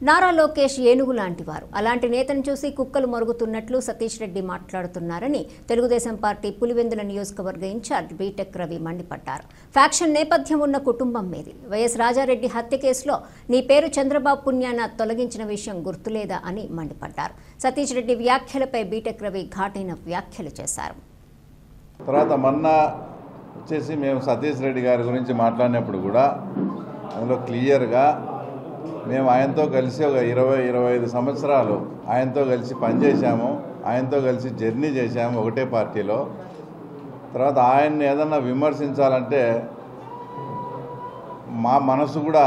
నారా లోకేష్ ఏనుగు లాంటివారు. అలాంటి నేతను చూసి కుక్కలు మరుగుతున్నట్లు సతీష్ రెడ్డి మాట్లాడుతున్నారని తెలుగుదేశం పార్టీ పులివెందుల నియోజకవర్గ ఇన్ఛార్జ్ బీటెక్ రవి మండిపడ్డారు. ఫ్యాక్షన్ నేపథ్యం ఉన్న కుటుంబం మీది. వైఎస్ రాజారెడ్డి హత్య కేసులో నీ పేరు చంద్రబాబు పుణ్యాన తొలగించిన విషయం గుర్తులేదా అని మండిపడ్డారు. సతీష్ రెడ్డి వ్యాఖ్యలపై బీటెక్ రవి ఘాటైన వ్యాఖ్యలు చేశారు. తర్వాత మొన్న వచ్చేసి మేము సతీష్ రెడ్డి గారి గురించి మాట్లాడినప్పుడు కూడా అందులో క్లియర్గా మేము ఆయనతో కలిసి ఒక 20-25 సంవత్సరాలు ఆయనతో కలిసి పనిచేశాము, ఆయనతో కలిసి జర్నీ చేశాము ఒకటే పార్టీలో. తర్వాత ఆయన్ని ఏదన్నా విమర్శించాలంటే మా మనసు కూడా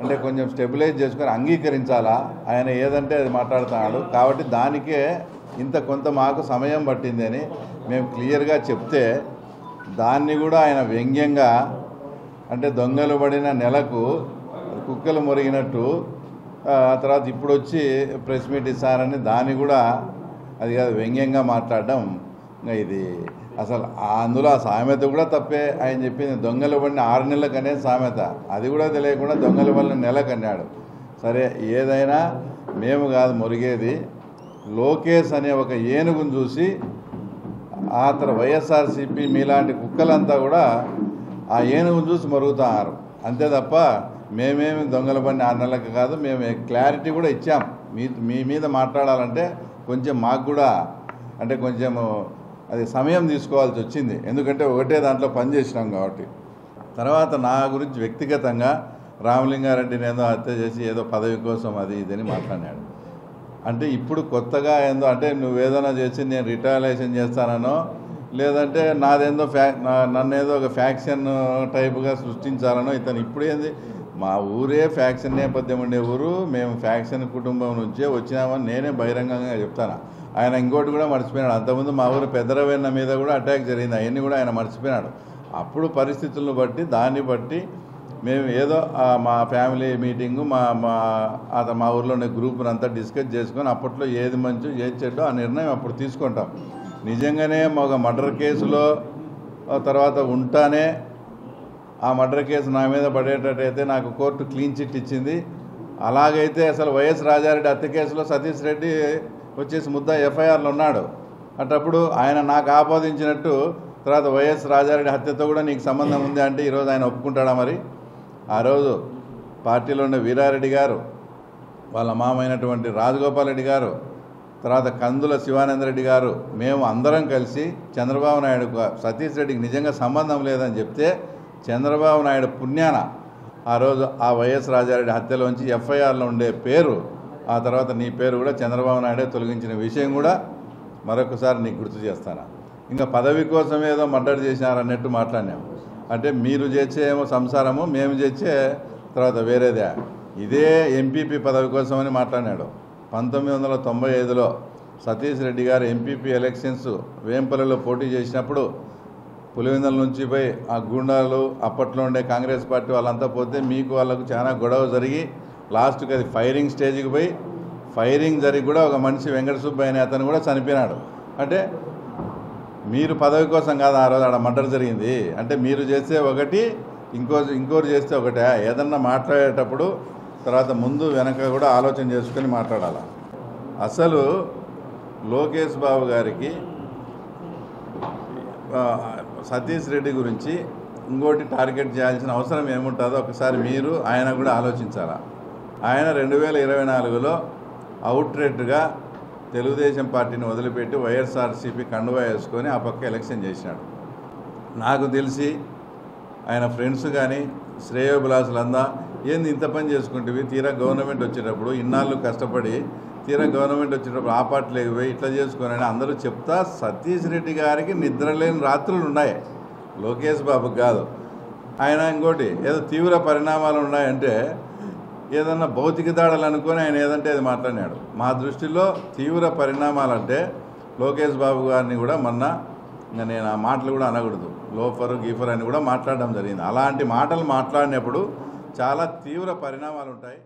అంటే కొంచెం స్టెబిలైజ్ చేసుకొని అంగీకరించాలా, ఆయన ఏదంటే అది మాట్లాడుతున్నాడు. కాబట్టి దానికే కొంత మాకు సమయం పట్టింది అని మేము క్లియర్గా చెప్తే దాన్ని కూడా ఆయన వ్యంగ్యంగా అంటే దొంగలు పడిన నెలకు కుక్కలు మురిగినట్టు తర్వాత ఇప్పుడు వచ్చి ప్రెస్ మీట్ ఇస్తారని దాన్ని కూడా అది కాదు వ్యంగ్యంగా మాట్లాడడం. ఇది అసలు అందులో ఆ సామెత కూడా తప్పే. ఆయన చెప్పింది దొంగలు పడిన 6 నెలలకు అనేది సామెత, అది కూడా తెలియకుండా దొంగల వల్ల నెలకు అన్నాడు. సరే, ఏదైనా మేము కాదు మురిగేది, లోకేష్ అనే ఒక ఏనుగును చూసి ఆ తర్వాత వైఎస్ఆర్సీపీ మీలాంటి కుక్కలంతా కూడా ఆ ఏనుగును చూసి మరుగుతున్నారు అంతే తప్ప మేమేమి దొంగల పడిన 6 నెలలకు కాదు. మేము క్లారిటీ కూడా ఇచ్చాం. మీ మీద మాట్లాడాలంటే కొంచెం మాకు కూడా అంటే కొంచెం అది సమయం తీసుకోవాల్సి వచ్చింది, ఎందుకంటే ఒకటే దాంట్లో పనిచేసినాం కాబట్టి. తర్వాత నా గురించి వ్యక్తిగతంగా రామలింగారెడ్డిని ఏదో హత్య చేసి ఏదో పదవి కోసం అది ఇదని మాట్లాడాడు. అంటే ఇప్పుడు కొత్తగా ఏందో అంటే నువ్వేదైనా చేసి నేను రిటాలియేషన్ చేస్తానో లేదంటే నాదేందో నన్నేదో ఒక ఫ్యాక్షన్ టైప్గా సృష్టించాలనో ఇతను ఇప్పుడు ఏంది మా ఊరే ఫ్యాక్షన్ నేపథ్యం ఉండే ఊరు, మేము ఫ్యాక్షన్ కుటుంబం నుంచే వచ్చినామని నేనే బహిరంగంగా చెప్తాను. ఆయన ఇంకోటి కూడా మర్చిపోయినాడు, అంతకుముందు మా ఊరు పెద్దరవెన్న మీద కూడా అటాక్ జరిగింది, అవన్నీ కూడా ఆయన మర్చిపోయినాడు. అప్పుడు పరిస్థితులను బట్టి దాన్ని బట్టి మేము ఏదో మా ఫ్యామిలీ మీటింగు మా ఊర్లో ఉండే గ్రూప్ని అంతా డిస్కస్ చేసుకొని అప్పట్లో ఏది మంచో ఏది చెడ్డో ఆ నిర్ణయం అప్పుడు తీసుకుంటాం. నిజంగానే ఒక మర్డర్ కేసులో తర్వాత ఉంటానే ఆ మర్డర్ కేసు నా మీద పడేటట్టయితే నాకు కోర్టు క్లీన్ చిట్ ఇచ్చింది. అలాగైతే అసలు వైఎస్ రాజారెడ్డి హత్య కేసులో సతీష్ రెడ్డి వచ్చేసి ముద్ద ఎఫ్ఐఆర్లో ఉన్నాడు. అటప్పుడు ఆయన నాకు ఆపాదించినట్టు తర్వాత వైఎస్ రాజారెడ్డి హత్యతో కూడా నీకు సంబంధం ఉంది అంటే ఈరోజు ఆయన ఒప్పుకుంటాడా? మరి ఆ రోజు పార్టీలో ఉండే వీరారెడ్డి గారు, వాళ్ళ మామైనటువంటి రాజగోపాల్ రెడ్డి గారు, తర్వాత కందుల శివానందరెడ్డి గారు, మేము అందరం కలిసి చంద్రబాబు నాయుడు సతీష్ రెడ్డికి నిజంగా సంబంధం లేదని చెప్తే చంద్రబాబు నాయుడు పుణ్యాన ఆ రోజు ఆ వైఎస్ రాజారెడ్డి హత్యలోంచి ఎఫ్ఐఆర్లో ఉండే పేరు ఆ తర్వాత నీ పేరు కూడా చంద్రబాబు నాయుడే తొలగించిన విషయం కూడా మరొకసారి నీకు గుర్తు చేస్తాను. ఇంకా పదవి కోసం ఏదో మర్డర్ చేసినారన్నట్టు మాట్లాడినాము. అంటే మీరు చేసేమో సంసారము, మేము చేసే తర్వాత వేరేదే. ఇదే ఎంపీపీ పదవి కోసమని మాట్లాడినాడు. 1995లో సతీష్ రెడ్డి గారు ఎంపీపీ ఎలక్షన్స్ వేంపల్లిలో పోటీ చేసినప్పుడు పులివెందుల నుంచి పోయి ఆ గూండాలు అప్పట్లో ఉండే కాంగ్రెస్ పార్టీ వాళ్ళంతా పోతే మీకు వాళ్ళకు చాలా గొడవ జరిగి లాస్ట్కి అది ఫైరింగ్ స్టేజ్కి పోయి ఫైరింగ్ జరిగి కూడా ఒక మనిషి వెంకట సుబ్బయ్య అనే అతను కూడా చనిపోయినాడు. అంటే మీరు పదవి కోసం కాదు ఆ రోజు ఆడ మర్డర్ జరిగింది. అంటే మీరు చేస్తే ఒకటి, ఇంకోరు చేస్తే ఒకటే. ఏదన్నా మాట్లాడేటప్పుడు తర్వాత ముందు వెనక కూడా ఆలోచన చేసుకొని మాట్లాడాలి. అసలు లోకేష్ బాబు గారికి సతీష్ రెడ్డి గురించి ఇంకోటి టార్గెట్ చేయాల్సిన అవసరం ఏముంటుందో ఒకసారి మీరు ఆయన కూడా ఆలోచించాలా. ఆయన 2024లో అవుట్రేట్గా తెలుగుదేశం పార్టీని వదిలిపెట్టి వైఎస్ఆర్సీపీ కండువా వేసుకొని ఆ పక్క ఎలక్షన్ చేసినాడు. నాకు తెలిసి ఆయన ఫ్రెండ్స్ కానీ శ్రేయోభిలాసులందా ఏంది ఇంత పని చేసుకుంటేవి, తీరా గవర్నమెంట్ వచ్చేటప్పుడు ఇన్నాళ్ళు కష్టపడి తీరా గవర్నమెంట్ వచ్చేటప్పుడు ఆ పార్టీలోకి పోయి ఇట్లా చేసుకోనని అందరూ చెప్తా సతీష్ రెడ్డి గారికి నిద్రలేని రాత్రులు ఉన్నాయి, లోకేష్ బాబుకి కాదు. ఆయన ఇంకోటి ఏదో తీవ్ర పరిణామాలు ఉన్నాయంటే ఏదన్నా భౌతిక దాడులు అనుకొని ఆయన ఏదంటే అది మాట్లాడినాడు. మా దృష్టిలో తీవ్ర పరిణామాలంటే లోకేష్ బాబు గారిని కూడా మొన్న నేను ఆ మాటలు కూడా అనకూడదు, లోఫర్ గీఫర్ అని కూడా మాట్లాడడం జరిగింది. అలాంటి మాటలు మాట్లాడినప్పుడు చాలా తీవ్ర పరిణామాలు ఉంటాయి.